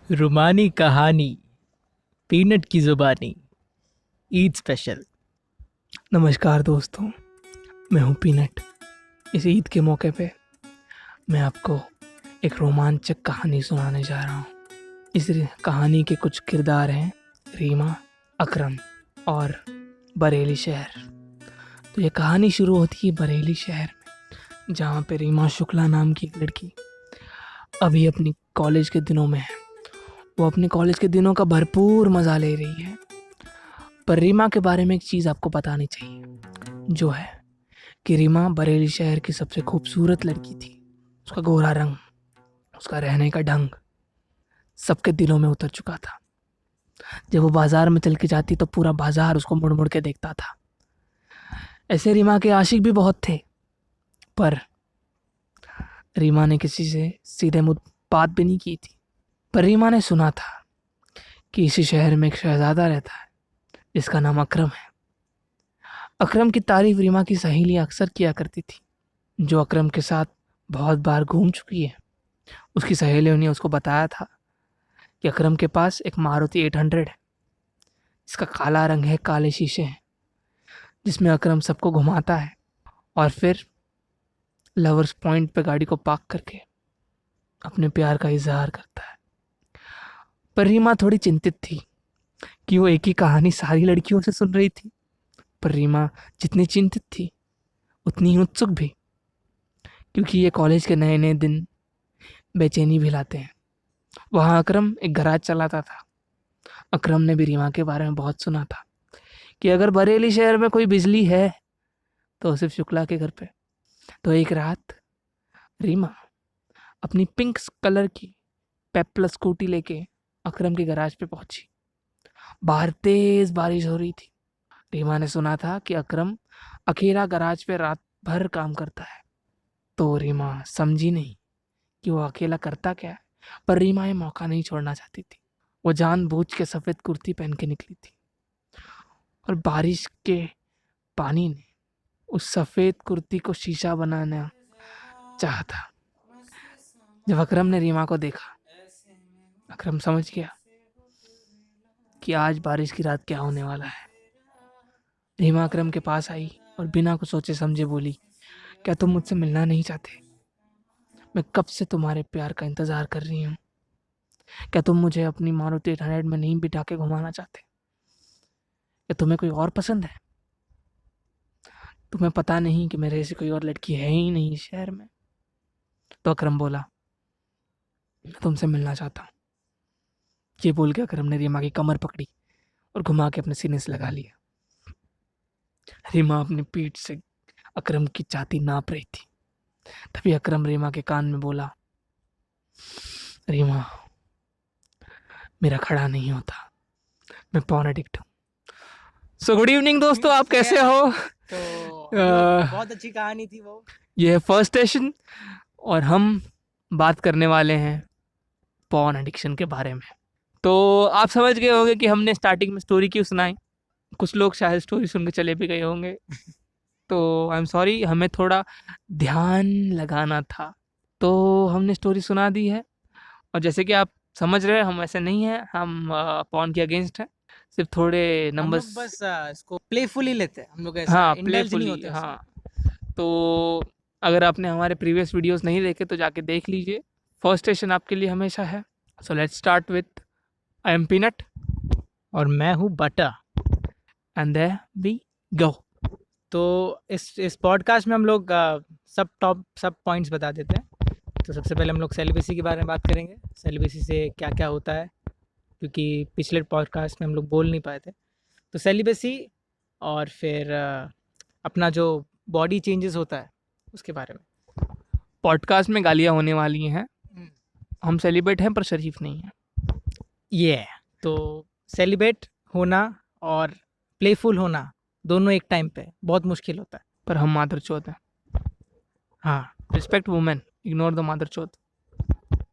रुमानी कहानी, पीनट की जुबानी, ईद स्पेशल। नमस्कार दोस्तों, मैं हूं पीनट। इस ईद के मौके पे मैं आपको एक रोमांचक कहानी सुनाने जा रहा हूं। इस कहानी के कुछ किरदार हैं रीमा, अकरम और बरेली शहर। तो ये कहानी शुरू होती है बरेली शहर में, जहाँ पे रीमा शुक्ला नाम की एक लड़की अभी अपनी कॉलेज के दिनों में है। वो अपने कॉलेज के दिनों का भरपूर मज़ा ले रही है। पर रीमा के बारे में एक चीज़ आपको बतानी चाहिए, जो है कि रीमा बरेली शहर की सबसे खूबसूरत लड़की थी। उसका गोरा रंग, उसका रहने का ढंग सबके दिलों में उतर चुका था। जब वो बाजार में चल के जाती तो पूरा बाजार उसको मुड़ मुड़ के देखता था। ऐसे रीमा के आशिक भी बहुत थे, पर रीमा ने किसी से सीधे मुंह बात भी नहीं की थी। पर रीमा ने सुना था कि इसी शहर में एक शहजादा रहता है जिसका नाम अकरम है। अकरम की तारीफ रीमा की सहेली अक्सर किया करती थी, जो अकरम के साथ बहुत बार घूम चुकी है। उसकी सहेलियों ने उसको बताया था कि अकरम के पास एक मारुति 800 है, जिसका काला रंग है, काले शीशे हैं, जिसमें अकरम सबको घुमाता है और फिर लवर्स पॉइंट पे गाड़ी को पार्क करके अपने प्यार का इजहार करता है। पर रीमा थोड़ी चिंतित थी कि वो एक ही कहानी सारी लड़कियों से सुन रही थी। पर रीमा जितनी चिंतित थी उतनी ही उत्सुक भी, क्योंकि ये कॉलेज के नए नए दिन बेचैनी भी लाते हैं। वहाँ अकरम एक गैराज चलाता था। अकरम ने भी रीमा के बारे में बहुत सुना था कि अगर बरेली शहर में कोई बिजली है तो सिर्फ शुक्ला के घर पे। तो एक रात रीमा अपनी पिंक कलर की पेपल स्कूटी लेके अकरम के गैराज पे पहुंची। बाहर तेज बारिश हो रही थी। रीमा ने सुना था कि अकरम अकेला गैराज पे रात भर काम करता है। तो रीमा समझी नहीं कि वो अकेला करता क्या है, पर रीमा ये मौका नहीं छोड़ना चाहती थी। वो जानबूझ के सफ़ेद कुर्ती पहन के निकली थी और बारिश के पानी ने उस सफ़ेद कुर्ती को शीशा बनाना चाहा था। जब अकरम ने रीमा को देखा, अकरम समझ गया कि आज बारिश की रात क्या होने वाला है। रीमा अकरम के पास आई और बिना कुछ सोचे समझे बोली, क्या तुम मुझसे मिलना नहीं चाहते? मैं कब से तुम्हारे प्यार का इंतज़ार कर रही हूँ। क्या तुम मुझे अपनी मारुति 800 में नहीं बिठा के घुमाना चाहते? या तुम्हें कोई और पसंद है? तुम्हें पता नहीं कि मेरे जैसी कोई और लड़की है ही नहीं इस शहर में? तो अकरम बोला, मैं तुमसे मिलना चाहता हूँ। ये बोल के अकरम ने रीमा की कमर पकड़ी और घुमा के अपने सीने से लगा लिया। रीमा अपनी पीठ से अकरम की छाती नाप रही थी। तभी अकरम रीमा के कान में बोला, रीमा, मेरा खड़ा नहीं होता, मैं पॉर्न एडिक्ट हूँ। सो गुड इवनिंग दोस्तों, आप कैसे हो? तो बहुत अच्छी कहानी थी वो। ये है फर्स्ट स्टेशन और हम बात करने वाले हैं पॉर्न एडिक्शन के बारे में। तो आप समझ गए होंगे कि हमने स्टार्टिंग में स्टोरी क्यों सुनाई। कुछ लोग शायद स्टोरी सुन के चले भी गए होंगे, तो आई एम सॉरी, हमें थोड़ा ध्यान लगाना था, तो हमने स्टोरी सुना दी है। और जैसे कि आप समझ रहे हैं, हम ऐसे नहीं हैं, हम पॉर्न के अगेंस्ट हैं। सिर्फ थोड़े हम लोग नंबर्स, बस इसको प्लेफुली लेते हैं, हम लोग ऐसा हाँ इंडल्ज नहीं प्लेफुली, होते उसमें। हाँ। तो अगर आपने हमारे प्रीवियस वीडियोस नहीं देखे तो जाके देख लीजिए। फर्स्ट स्टेशन आपके लिए हमेशा है। So let's start with I am peanut और मैं हूँ butter. And there we go. तो इस पॉडकास्ट में हम लोग सब पॉइंट्स बता देते हैं। तो सबसे पहले हम लोग सेलिबेसी के बारे में बात करेंगे, सेलिबेसी से क्या क्या होता है, क्योंकि पिछले पॉडकास्ट में हम लोग बोल नहीं पाए थे। तो सेलिबेसी, और फिर अपना जो बॉडी चेंजेस होता है उसके बारे में। पॉडकास्ट में गालियाँ होने वाली हैं। हम्म। हम सेलिब्रेट हैं पर शरीफ नहीं हैं। ये तो सेलिब्रेट होना और प्लेफुल होना दोनों एक टाइम पे बहुत मुश्किल होता है। पर हम मादर चौथ हैं। हाँ। रिस्पेक्ट वुमेन, इग्नोर द मादर चौथ।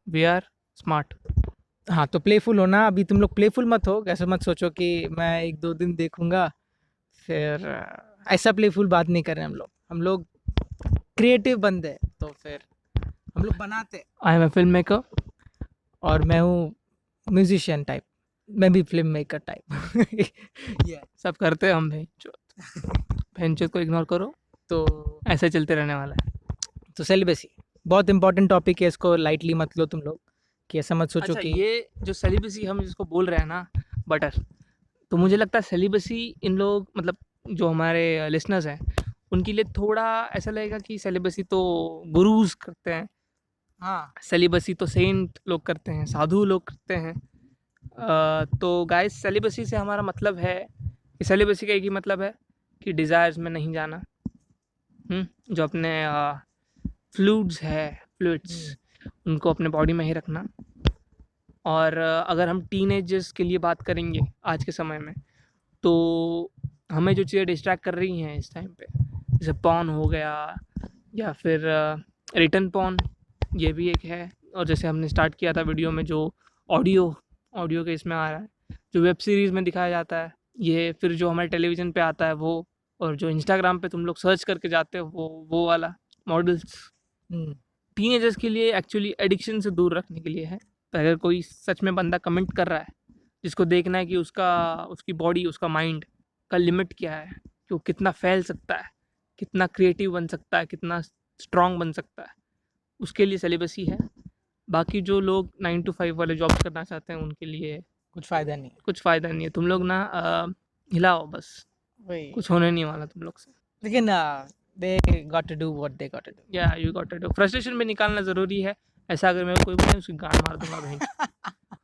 We are smart. हाँ, तो प्लेफुल होना, अभी तुम लोग प्लेफुल मत हो, ऐसा मत सोचो कि मैं एक दो दिन देखूंगा फिर ऐसा प्लेफुल बात नहीं कर रहे हम लोग क्रिएटिव बंदे हैं, तो फिर हम लोग बनाते हैं। I am a film maker. और मैं हूँ म्यूजिशियन टाइप, मैं भी फिल्म मेकर टाइप। सब करते हैं हम भैंचोद को इग्नोर करो, तो ऐसे चलते रहने वाला है। तो सेलिबेसी बहुत इंपॉर्टेंट टॉपिक है, इसको लाइटली मत लो तुम लोग, कि ऐसा मत सोचो अच्छा, कि ये जो सेलिबेसी हम जिसको बोल रहे हैं ना, बटर, तो मुझे लगता है सेलिबेसी इन लोग मतलब जो हमारे लिसनर्स हैं उनके लिए थोड़ा ऐसा लगेगा कि सेलिबेसी तो गुरुज करते हैं, हाँ सेलिबेसी तो सेंट लोग करते हैं, साधु लोग करते हैं। तो गाइस, सेलिबेसी से हमारा मतलब है कि सेलिबेसी का एक ही मतलब है कि डिज़ायर्स में नहीं जाना। जो अपने फ्लूइड्स उनको अपने बॉडी में ही रखना। और अगर हम टीनेजर्स के लिए बात करेंगे आज के समय में, तो हमें जो चीज़ें डिस्ट्रैक्ट कर रही हैं इस टाइम पे, जैसे पॉर्न हो गया या फिर रिटर्न पॉर्न, ये भी एक है। और जैसे हमने स्टार्ट किया था वीडियो में, जो ऑडियो के इसमें आ रहा है, जो वेब सीरीज़ में दिखाया जाता है, ये फिर जो हमारे टेलीविज़न पे आता है वो, और जो इंस्टाग्राम पे तुम लोग सर्च करके जाते हो वो वाला मॉडल्स। टीनेजर्स के लिए एक्चुअली एडिक्शन से दूर रखने के लिए है। तो अगर कोई सच में बंदा कमेंट कर रहा है जिसको देखना है कि उसकी बॉडी, उसका माइंड का लिमिट क्या है, कि वो कितना फैल सकता है, कितना क्रिएटिव बन सकता है, कितना स्ट्रॉन्ग बन सकता है, उसके लिए सेलिबेसी है। बाकी जो लोग 9 to 5 वाले जॉब करना चाहते हैं उनके लिए कुछ फ़ायदा नहीं है। कुछ फ़ायदा नहीं है। तुम लोग ना हिलाओ बस, वही कुछ होने नहीं वाला तुम लोग से। लेकिन they got to do what they got to do. या you got to do, frustration भी निकालना ज़रूरी है। ऐसा अगर मेरे को कोई बोले उसकी गांड मार दूंगा भाई।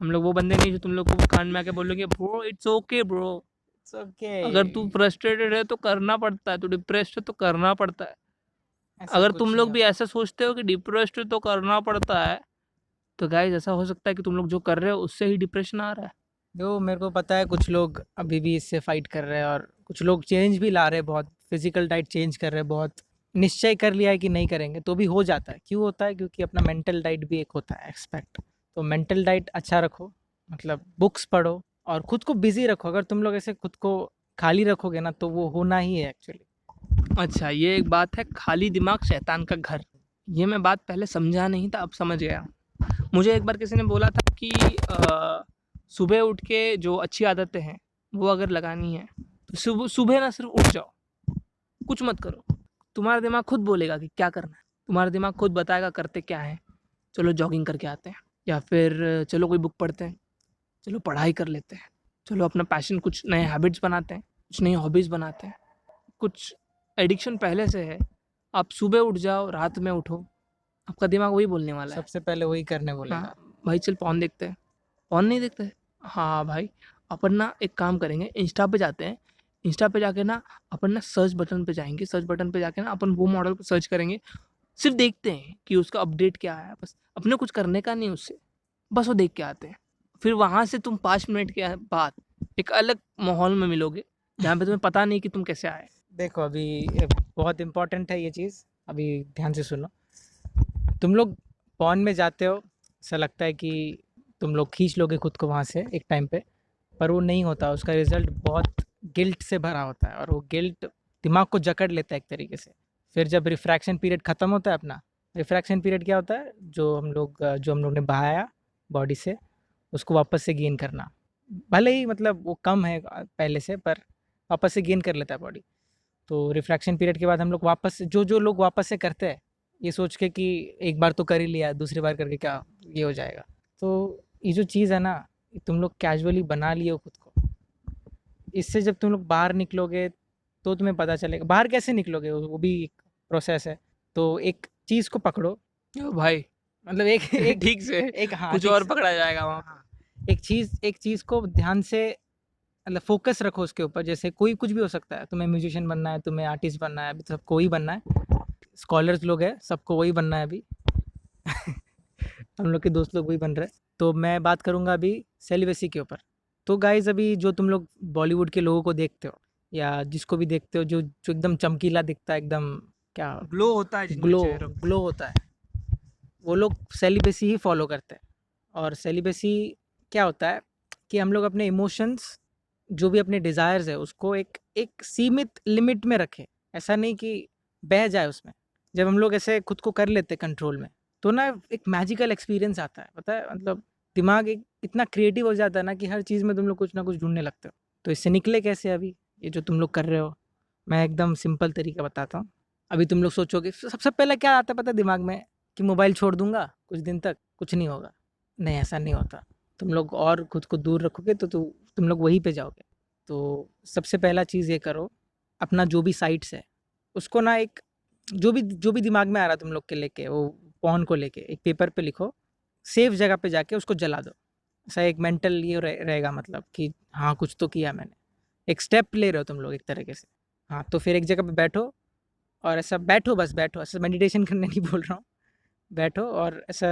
हम लोग वो बंदे नहीं जो तुम लोग को कान में आके बोलोगे bro it's okay bro. It's okay. अगर तू फ्रस्ट्रेटेड है तो करना पड़ता है, तू डिप्रेस्ड है तो करना पड़ता है। ऐसा अगर कुछ तुम नहीं लोग भी होता। ऐसा सोचते हो कि डिप्रेस्ड है तो करना पड़ता है, तो गाइस ऐसा हो सकता है कि तुम लोग जो कर रहे हो उससे ही डिप्रेशन आ रहा है। जो मेरे को पता है, कुछ लोग अभी भी इससे फाइट कर रहे हैं और कुछ लोग चेंज भी ला रहे हैं, बहुत फिजिकल डाइट चेंज कर रहे हैं, बहुत निश्चय कर लिया है कि नहीं करेंगे तो भी हो जाता है। क्यों होता है? क्योंकि अपना मेंटल डाइट भी एक होता है एक्सपेक्ट। तो मेंटल डाइट अच्छा रखो, मतलब बुक्स पढ़ो और खुद को बिजी रखो। अगर तुम लोग ऐसे खुद को खाली रखोगे ना तो वो होना ही है एक्चुअली। अच्छा, ये एक बात है, खाली दिमाग शैतान का घर। ये मैं बात पहले समझा नहीं था, अब समझ गया। मुझे एक बार किसी ने बोला था कि सुबह उठ के जो अच्छी आदतें हैं वो अगर लगानी है तो सुबह सुबह ना सिर्फ उठ जाओ, कुछ मत करो। तुम्हारा दिमाग खुद बोलेगा कि क्या करना है, तुम्हारा दिमाग खुद बताएगा करते क्या है। चलो जॉगिंग करके आते हैं, या फिर चलो कोई बुक पढ़ते हैं, चलो पढ़ाई कर लेते हैं, चलो अपना पैशन, कुछ नए हैबिट्स बनाते हैं, कुछ नई हॉबीज़ बनाते हैं। कुछ एडिक्शन पहले से है, आप सुबह उठ जाओ, रात में उठो, आपका दिमाग वही बोलने वाला है। सबसे पहले वही करने बोलेगा। हाँ भाई, चल पॉन देखते हैं। पॉन नहीं देखते हैं? हाँ भाई, अपन ना एक काम करेंगे, इंस्टा पे जाते हैं। इंस्टा पे जाके ना अपन ना सर्च बटन पे जाएंगे, सर्च बटन पे जाके ना अपन वो मॉडल को सर्च करेंगे, सिर्फ देखते हैं कि उसका अपडेट क्या है। बस अपने कुछ करने का नहीं उससे, बस वो देख के आते हैं। फिर वहाँ से तुम 5 मिनट के बाद एक अलग माहौल में मिलोगे जहाँ पे तुम्हें पता नहीं कि तुम कैसे आए। देखो अभी ये बहुत इम्पोर्टेंट है ये चीज़, अभी ध्यान से सुनो। तुम लोग पॉन में जाते हो, ऐसा लगता है कि तुम लोग खींच लोगे खुद को वहाँ से एक टाइम पे, पर वो नहीं होता। उसका रिजल्ट बहुत गिल्ट से भरा होता है और वो गिल्ट दिमाग को जकड़ लेता है एक तरीके से। फिर जब रिफ्रैक्शन पीरियड ख़त्म होता है अपना, रिफ्रैक्शन पीरियड क्या होता है? जो हम लोग ने बहाया बॉडी से, उसको वापस से गेन करना। भले ही मतलब वो कम है पहले से, पर वापस से गेन कर लेता है बॉडी। तो रिफ्रैक्शन पीरियड के बाद हम लोग वापस से, जो लोग वापस से करते हैं ये सोच के कि एक बार तो कर ही लिया, दूसरी बार करके क्या ये हो जाएगा। तो ये जो चीज़ है ना, ये तुम लोग कैजुअली बना लिए हो खुद को। इससे जब तुम लोग बाहर निकलोगे तो तुम्हें पता चलेगा। बाहर कैसे निकलोगे वो भी एक प्रोसेस है। तो एक चीज़ को पकड़ो ओ भाई, मतलब एक एक ठीक से एक हाँ कुछ ठीक और से, पकड़ा जाएगा वहाँ पे। हाँ, एक चीज़ को ध्यान से मतलब फोकस रखो उसके ऊपर। जैसे कोई कुछ भी हो सकता है, तुम्हें म्यूजिशियन बनना है, तुम्हें आर्टिस्ट बनना है, अभी सबको वही बनना है। स्कॉलर्स लोग हैं, सबको वही बनना है अभी। हम लोग के दोस्त लोग वही बन रहे हैं। तो मैं बात करूँगा अभी सेलिबेसी के ऊपर। तो गाइज अभी जो तुम लोग बॉलीवुड के लोगों को देखते हो या जिसको भी देखते हो, जो एकदम चमकीला दिखता है, एकदम क्या ग्लो होता है जिनके ग्लो चेहरों पे। ग्लो होता है, वो लोग सेलिबेसी ही फॉलो करते हैं। और सेलिबेसी क्या होता है कि हम लोग अपने इमोशंस, जो भी अपने डिज़ायर्स है, उसको एक एक सीमित लिमिट में रखें। ऐसा नहीं कि बह जाए उसमें। जब हम लोग ऐसे खुद को कर लेते कंट्रोल में, तो ना एक मैजिकल एक्सपीरियंस आता है, पता है? मतलब दिमाग एक इतना क्रिएटिव हो जाता है ना कि हर चीज़ में तुम लोग कुछ ना कुछ ढूंढने लगते हो। तो इससे निकले कैसे अभी ये जो तुम लोग कर रहे हो? मैं एकदम सिंपल तरीका बताता हूँ। अभी तुम लोग सोचोगे सबसे पहले क्या आता है पता है दिमाग में, कि मोबाइल छोड़ दूंगा कुछ दिन तक, कुछ नहीं होगा। नहीं, ऐसा नहीं होता। तुम लोग और खुद को दूर रखोगे तो तुम लोग वहीं पे जाओगे। तो सबसे पहला चीज़ ये करो, अपना जो भी साइट्स है उसको ना एक जो भी दिमाग में आ रहा है तुम लोग के लेके, वो पॉन को लेके एक पेपर पे लिखो, सेफ जगह पे जाके उसको जला दो। ऐसा एक मेंटल ये रहेगा, मतलब कि हाँ कुछ तो किया मैंने, एक स्टेप ले रहे हो तुम लोग एक तरीके से। हाँ, तो फिर एक जगह पे बैठो और ऐसा बैठो, बस बैठो, ऐसा मेडिटेशन करने नहीं बोल रहा हूँ। बैठो और ऐसा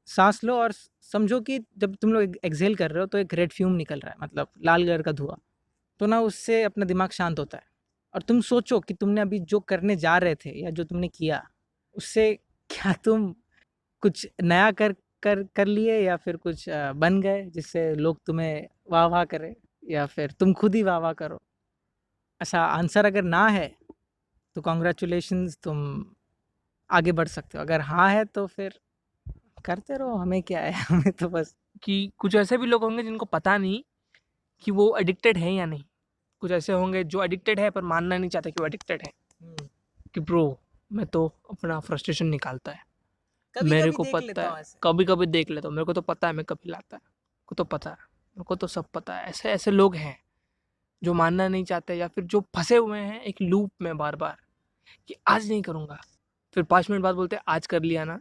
सांस लो और समझो कि जब तुम लोग एक्सहेल कर रहे हो तो एक रेड फ्यूम निकल रहा है, मतलब लाल कलर का धुआं। तो ना उससे अपना दिमाग शांत होता है। और तुम सोचो कि तुमने अभी जो करने जा रहे थे या जो तुमने किया, उससे क्या तुम कुछ नया कर लिए, या फिर कुछ बन गए जिससे लोग तुम्हें वाह वाह करें, या फिर तुम खुद ही वाह वाह करो? ऐसा आंसर अगर ना है तो कॉन्ग्रेचुलेशंस, तुम आगे बढ़ सकते हो। अगर हाँ है तो फिर करते रहो, हमें क्या है हमें तो बस। कि कुछ ऐसे भी लोग होंगे जिनको पता नहीं कि वो एडिक्टेड है या नहीं। कुछ ऐसे होंगे जो एडिक्टेड है पर मानना नहीं चाहते कि वो एडिक्टेड है। कि ब्रो, मैं तो अपना फ्रस्ट्रेशन निकालता है, कभी मेरे कभी को देख पता लेता है, हूँ ऐसे। कभी कभी देख लेता हूँ, मेरे को तो पता है मैं कभी लाता है, मेरे को तो पता है, मेरे को तो सब पता है। ऐसे ऐसे लोग हैं जो मानना नहीं चाहते, या फिर जो फंसे हुए हैं एक लूप में बार बार, कि आज नहीं करूँगा, फिर 5 मिनट बाद बोलते हैं आज कर लिया ना,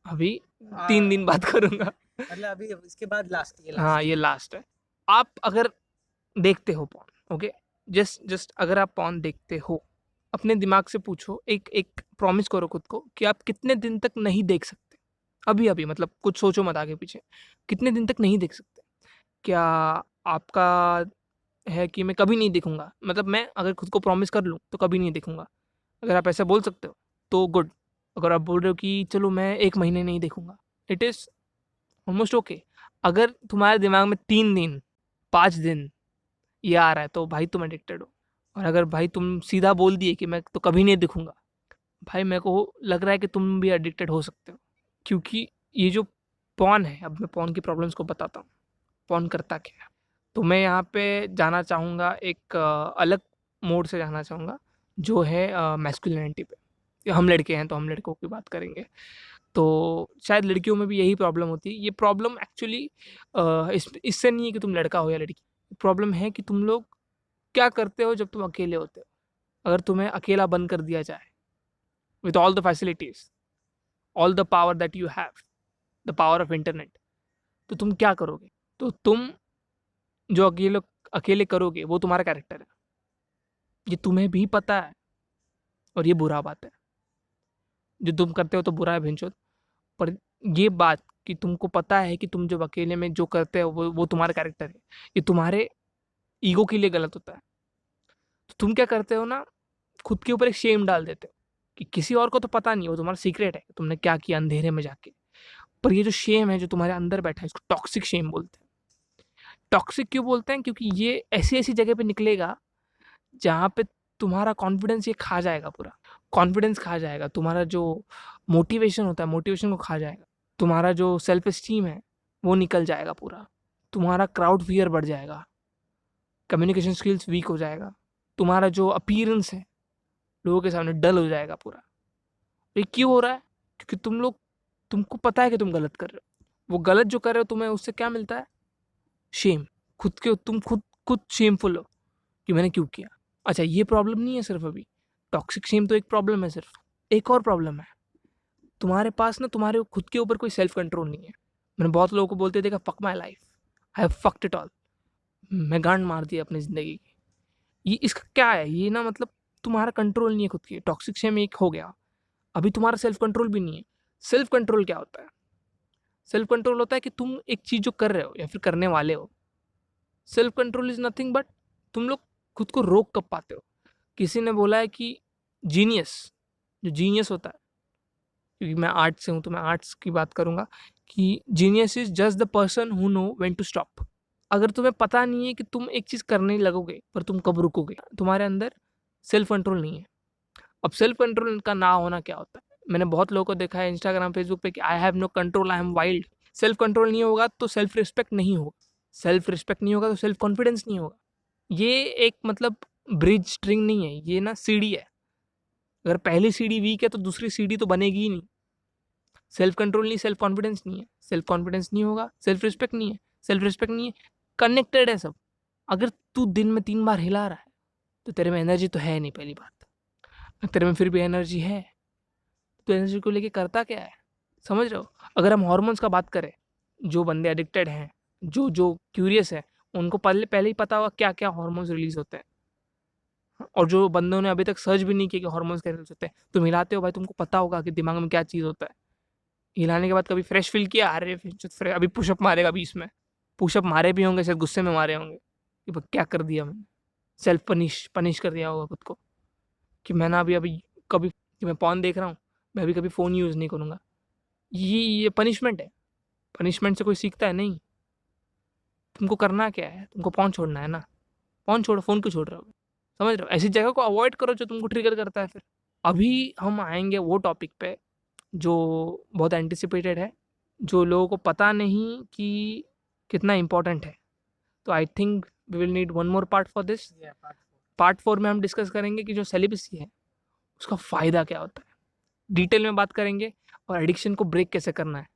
अभी 3 दिन बाद करूँगा। मतलब अभी इसके बाद लास्ट, ये हाँ, लास्ट। ये लास्ट है। आप अगर देखते हो पॉर्न, ओके, जस्ट जस्ट अगर आप पॉर्न देखते हो, अपने दिमाग से पूछो, एक एक प्रॉमिस करो खुद को कि आप कितने दिन तक नहीं देख सकते। अभी अभी मतलब कुछ सोचो मत आगे पीछे, कितने दिन तक नहीं देख सकते। क्या आपका है कि मैं कभी नहीं देखूंगा, मतलब मैं अगर खुद को प्रॉमिस कर लूँ तो कभी नहीं देखूंगा, अगर आप ऐसा बोल सकते हो तो गुड। अगर आप बोल रहे हो कि चलो मैं 1 महीने नहीं देखूंगा, इट इज़ ऑलमोस्ट ओके। अगर तुम्हारे दिमाग में 3 दिन 5 दिन ये आ रहा है तो भाई तुम एडिक्टेड हो। और अगर भाई तुम सीधा बोल दिए कि मैं तो कभी नहीं दिखूंगा, भाई मेरे को लग रहा है कि तुम भी एडिक्टेड हो सकते हो। क्योंकि ये जो पॉन है, अब मैं पॉन की प्रॉब्लम्स को बताता हूँ, पॉन करता क्या है। तो मैं यहाँ पे जाना चाहूँगा एक अलग मोड से जाना चाहूँगा, जो है मैस्कुलिनिटी पे। कि हम लड़के हैं तो हम लड़कों की बात करेंगे। तो शायद लड़कियों में भी यही प्रॉब्लम होती है। ये प्रॉब्लम एक्चुअली इससे नहीं है कि तुम लड़का हो या लड़की, प्रॉब्लम है कि तुम लोग क्या करते हो जब तुम अकेले होते हो। अगर तुम्हें अकेला बंद कर दिया जाए with all the facilities, all the power that you have, the power of internet, तो तुम क्या करोगे? तो तुम जो अकेले अकेले करोगे वो तुम्हारा कैरेक्टर है। ये तुम्हें भी पता है और ये बुरा बात है। जो तुम करते हो तो बुरा है भिंचोद, पर ये बात कि तुमको पता है कि तुम जब अकेले में जो करते हो वो तुम्हारा कैरेक्टर है, ये तुम्हारे ईगो के लिए गलत होता है। तो तुम क्या करते हो ना, खुद के ऊपर एक शेम डाल देते हो कि किसी और को तो पता नहीं, वो तुम्हारा सीक्रेट है तुमने क्या किया अंधेरे में जाके। पर ये जो शेम है जो तुम्हारे अंदर बैठा है, इसको टॉक्सिक शेम बोलते हैं। टॉक्सिक क्यों बोलते हैं? क्योंकि ये ऐसी ऐसी जगह पे निकलेगा जहाँ पे तुम्हारा कॉन्फिडेंस ये खा जाएगा, पूरा कॉन्फिडेंस खा जाएगा, तुम्हारा जो मोटिवेशन होता है मोटिवेशन को खा जाएगा, तुम्हारा जो सेल्फ एस्टीम है वो निकल जाएगा पूरा, तुम्हारा क्राउड फियर बढ़ जाएगा, कम्युनिकेशन स्किल्स वीक हो जाएगा, तुम्हारा जो अपीयरेंस है लोगों के सामने डल हो जाएगा पूरा। ये क्यों हो रहा है? क्योंकि तुमको पता है कि तुम गलत कर रहे हो। वो गलत जो कर रहे हो तुम्हें उससे क्या मिलता है? शेम। तुम खुद खुद शेमफुल हो कि मैंने क्यों किया। अच्छा, ये प्रॉब्लम नहीं है सिर्फ अभी, टॉक्सिक शेम तो एक प्रॉब्लम है सिर्फ, एक और प्रॉब्लम है, तुम्हारे पास ना तुम्हारे खुद के ऊपर कोई सेल्फ कंट्रोल नहीं है। मैंने बहुत लोगों को बोलते देखा, fuck my life, I have fucked it all, मैं गांड मार दी अपनी ज़िंदगी की। ये इसका क्या है? ये ना मतलब तुम्हारा कंट्रोल नहीं है खुद की। टॉक्सिक शेम एक हो गया, अभी तुम्हारा सेल्फ कंट्रोल भी नहीं है। सेल्फ कंट्रोल क्या होता है? सेल्फ कंट्रोल होता है कि तुम एक चीज़ जो कर रहे हो या फिर करने वाले हो, self control is nothing but तुम लोग खुद को रोक कब पाते हो। किसी ने बोला है कि जीनियस, जो जीनियस होता है, क्योंकि मैं आर्ट से हूँ तो मैं आर्ट्स की बात करूँगा, कि genius is just the person who know when to stop. अगर तुम्हें पता नहीं है कि तुम एक चीज़ करने लगोगे पर तुम कब रुकोगे, तुम्हारे अंदर सेल्फ कंट्रोल नहीं है। अब सेल्फ कंट्रोल का ना होना क्या होता है? मैंने बहुत लोगों को देखा है इंस्टाग्राम फेसबुक पे कि I have no control, I am wild, self control नहीं होगा तो सेल्फ रिस्पेक्ट नहीं होगा, सेल्फ रिस्पेक्ट नहीं होगा तो सेल्फ कॉन्फिडेंस नहीं होगा। ये एक मतलब ब्रिज स्ट्रिंग नहीं है, ये ना सीढ़ी है। अगर पहली सीढ़ी वीक है तो दूसरी सीढ़ी तो बनेगी ही नहीं। सेल्फ कंट्रोल नहीं, सेल्फ कॉन्फिडेंस नहीं है, सेल्फ कॉन्फिडेंस नहीं होगा, सेल्फ रिस्पेक्ट नहीं है, सेल्फ रिस्पेक्ट नहीं है, कनेक्टेड है सब। अगर तू दिन में 3 बार हिला रहा है तो तेरे में एनर्जी तो है नहीं, पहली बात। अगर तेरे में फिर भी एनर्जी है तो एनर्जी को लेके करता क्या है, समझ रहे हो? अगर हम हॉर्मोन्स का बात करें, जो बंदे एडिक्टेड हैं, जो जो क्यूरियस है, उनको पहले पहले ही पता होगा क्या क्या हॉर्मोन्स रिलीज होते हैं। और जो बंदों ने अभी तक सर्च भी नहीं किया कि हॉर्मोन्स कैसे रिलीज होते हैं, तुम हिलाते हो भाई, तुमको पता होगा कि दिमाग में क्या चीज़ होता है। हिलाने के बाद कभी फ्रेश फील किया, अरे फ्रेश, अभी पुशअप मारेगा बीच में, पुशअप मारे भी होंगे, शायद गुस्से में मारे होंगे कि भाई क्या कर दिया मैंने, सेल्फ पनिश कर दिया होगा खुद को कि मैं ना अभी अभी कभी कि मैं पॉन देख रहा हूँ, मैं अभी कभी फ़ोन यूज़ नहीं करूँगा। ये पनिशमेंट है। पनिशमेंट से कोई सीखता है नहीं। तुमको करना क्या है, तुमको पॉन छोड़ना है ना, पॉन छोड़ो, फ़ोन क्यों छोड़ रहे हो? समझ रहे हो? ऐसी जगह को अवॉइड करो जो तुमको ट्रिगर करता है। फिर अभी हम आएंगे वो टॉपिक पे जो बहुत एंटिसिपेटेड है, जो लोगों को पता नहीं कि कितना इम्पोर्टेंट है। तो I think we will need one more part for this. Part 4 में हम डिस्कस करेंगे कि जो सेलिबेसी है उसका फ़ायदा क्या होता है, डिटेल में बात करेंगे, और एडिक्शन को ब्रेक कैसे करना है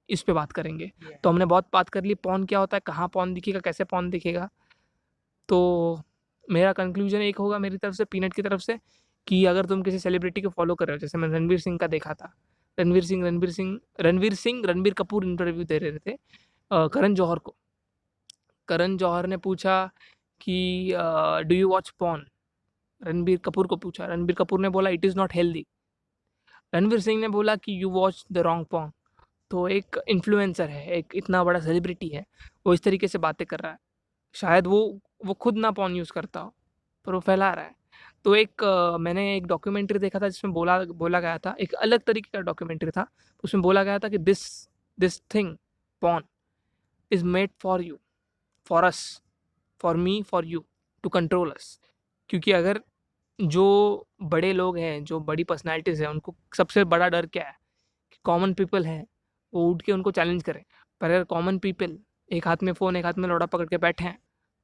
इस पे बात करेंगे। तो हमने बहुत बात कर ली, पॉन क्या होता है, कहाँ पॉन दिखेगा, कैसे पॉन दिखेगा। तो मेरा कंक्लूजन एक होगा मेरी तरफ से, पीनट की तरफ से, कि अगर तुम किसी सेलिब्रिटी को फॉलो कर रहे हो, जैसे मैं रणवीर सिंह का देखा था, रणवीर कपूर इंटरव्यू दे रहे थे करण जौहर को। करण जौहर ने पूछा कि do you watch porn, Ranbir Kapoor को पूछा, रणबीर कपूर ने बोला it is not healthy. Ranveer Singh ने बोला कि you watch the wrong porn. तो एक इन्फ्लुएंसर है, एक इतना बड़ा सेलिब्रिटी है, वो इस तरीके से बातें कर रहा है, शायद वो खुद ना पॉन यूज़ करता हो पर वो फैला रहा है। तो एक मैंने एक डॉक्यूमेंट्री देखा था जिसमें बोला गया था, एक अलग तरीके का डॉक्यूमेंट्री था, उसमें बोला गया था कि this thing pawn is made for you, for us, for me, for you, to control us. क्योंकि अगर जो बड़े लोग हैं, जो बड़ी पर्सनैलिटीज़ हैं, उनको सबसे बड़ा डर क्या है कि कॉमन पीपल है वो उठ के उनको चैलेंज करें। पर अगर कॉमन पीपल एक हाथ में फ़ोन एक हाथ में लोड़ा पकड़ के बैठे हैं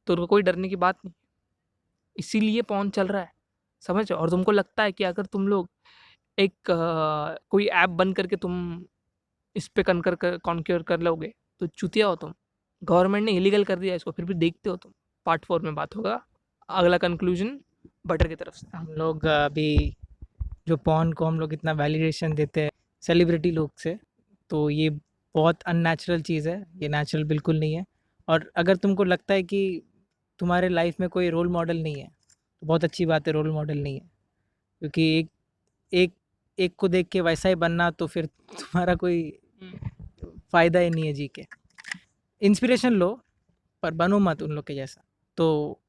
तो उनको कोई डरने की बात नहीं। इसीलिए पॉन चल रहा है, समझ रहे हो? और तुमको लगता है कि अगर तुम लोग एक कोई ऐप बंद करके तुम इस पे कॉन्क्योर कर लोगे तो चूतिया हो तुम। गवर्नमेंट ने इलीगल कर दिया इसको, फिर भी देखते हो तुम। पार्ट 4 में बात होगा। अगला कंक्लूजन बटर की तरफ से। हम लोग अभी जो पॉन को हम लोग इतना वैलिडेशन देते हैं सेलिब्रिटी लोग से, तो ये बहुत अननेचुरल चीज़ है, ये नेचुरल बिल्कुल नहीं है। और अगर तुमको लगता है कि तुम्हारे लाइफ में कोई रोल मॉडल नहीं है तो बहुत अच्छी बात है, रोल मॉडल नहीं है। क्योंकि एक एक को देख के वैसा ही बनना तो फिर तुम्हारा कोई फ़ायदा ही नहीं है जी के। इंस्पिरेशन लो पर बनो मत उन लोग के जैसा। तो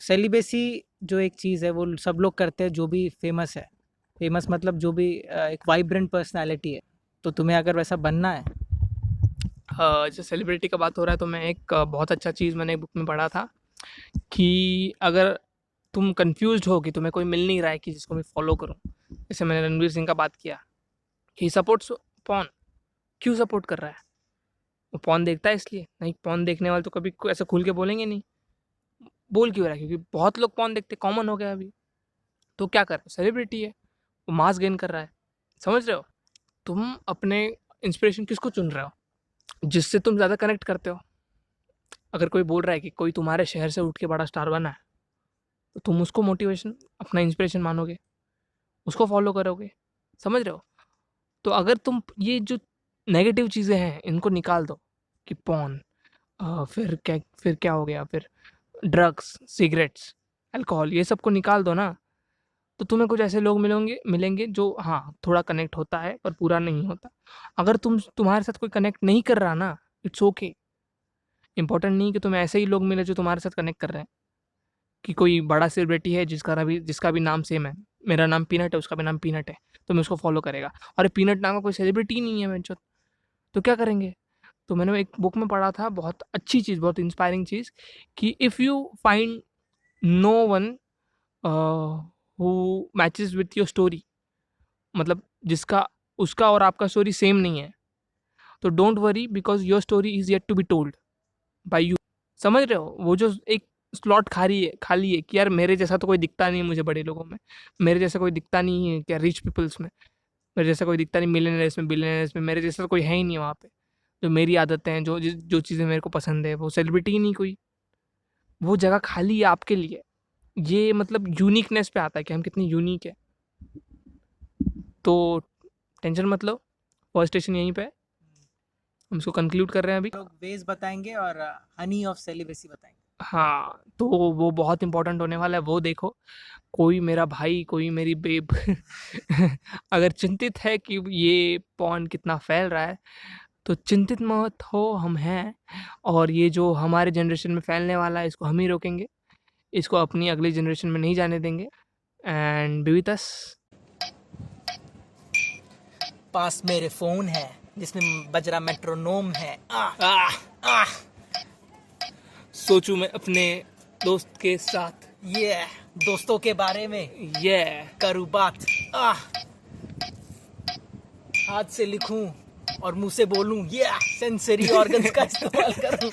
सेलिबेसी जो एक चीज़ है वो सब लोग करते हैं जो भी फेमस है। फेमस मतलब जो भी एक वाइब्रेंट पर्सनालिटी है। तो तुम्हें अगर वैसा बनना है, जैसे सेलिब्रिटी का बात हो रहा है तो मैं एक बहुत अच्छा चीज़ मैंने एक बुक में पढ़ा था कि अगर तुम कंफ्यूज्ड हो कि तुम्हें कोई मिल नहीं रहा है कि जिसको मैं फॉलो करूं, जैसे मैंने रणवीर सिंह का बात किया कि सपोर्ट्स पॉन, क्यों सपोर्ट कर रहा है? वो पॉन देखता है इसलिए नहीं? पॉन देखने वाले तो कभी ऐसा खुल के बोलेंगे नहीं। बोल क्यों रहा है? क्योंकि बहुत लोग पॉन देखते, कॉमन हो गया अभी। तो क्या कर रहे हो? सेलिब्रिटी है, वो मास गेन कर रहा है, समझ रहे हो? तुम अपने इंस्पिरेशन किसको चुन रहे हो, जिससे तुम ज़्यादा कनेक्ट करते हो। अगर कोई बोल रहा है कि कोई तुम्हारे शहर से उठ के बड़ा स्टार बना है तो तुम उसको मोटिवेशन, अपना इंस्पिरेशन मानोगे, उसको फॉलो करोगे, समझ रहे हो? तो अगर तुम ये जो नेगेटिव चीज़ें हैं इनको निकाल दो कि पॉन, फिर क्या हो गया, फिर ड्रग्स, सिगरेट्स, अल्कोहल, ये सब को निकाल दो ना, तो तुम्हें कुछ ऐसे लोग मिलेंगे जो हाँ थोड़ा कनेक्ट होता है पर पूरा नहीं होता। अगर तुम्हारे साथ कोई कनेक्ट नहीं कर रहा ना, इट्स ओके। इंपॉर्टेंट नहीं कि तुम्हें ऐसे ही लोग मिले जो तुम्हारे साथ कनेक्ट कर रहे हैं। कि कोई बड़ा सेलिब्रिटी है जिसका भी नाम सेम है, मेरा नाम पीनट है, उसका भी नाम पीनट है, तो मैं उसको फॉलो करेगा। अरे पीनट नाम का कोई सेलिब्रिटी नहीं है बेंचोद, तो क्या करेंगे? तो मैंने एक बुक में पढ़ा था, बहुत अच्छी चीज़, बहुत इंस्पायरिंग चीज़, कि if you find no one who matches with your story, मतलब जिसका उसका और आपका स्टोरी सेम नहीं है, तो don't worry because your story is yet to be told by you. समझ रहे हो, वो जो एक स्लॉट खाली है कि यार मेरे जैसा तो कोई दिखता नहीं है मुझे बड़े लोगों में, मेरे जैसा कोई दिखता नहीं है क्या रिच पीपल्स में, मेरे जैसा कोई दिखता नहीं मिलियनर्स में बिलियनर्स में, मेरे जैसा तो कोई है ही नहीं वहाँ पे। जो मेरी आदतें हैं, जो चीज़ें मेरे को पसंद है, वो सेलिब्रिटी ही नहीं कोई, वो जगह खाली है आपके लिए। ये मतलब यूनिकनेस पे आता है कि हम कितनी यूनिक है। तो टेंशन मत लो, फर्स्ट स्टेशन यहीं पे है, हम इसको कंक्लूड कर रहे हैं अभी। लोग वेज बताएंगे और हनी ऑफ सेलिब्रेसी बताएंगे। हाँ, तो वो बहुत इंपॉर्टेंट होने वाला है, वो देखो। कोई मेरा भाई, कोई मेरी बेब अगर चिंतित है कि ये पॉर्न कितना फैल रहा है, तो चिंतित मत हो, हम हैं। और ये जो हमारे जनरेशन में फैलने वाला है, इसको हम ही रोकेंगे, इसको अपनी अगली जनरेशन में नहीं जाने देंगे। And be with us. पास मेरे फोन है जिसमें बज रहा मेट्रोनोम है। सोचूं मैं अपने दोस्त के साथ, ये दोस्तों के बारे में ये करूँ बात। हाथ से लिखूं और मुंह से बोलूं, ये सेंसरी ऑर्गन्स का इस्तेमाल करूं।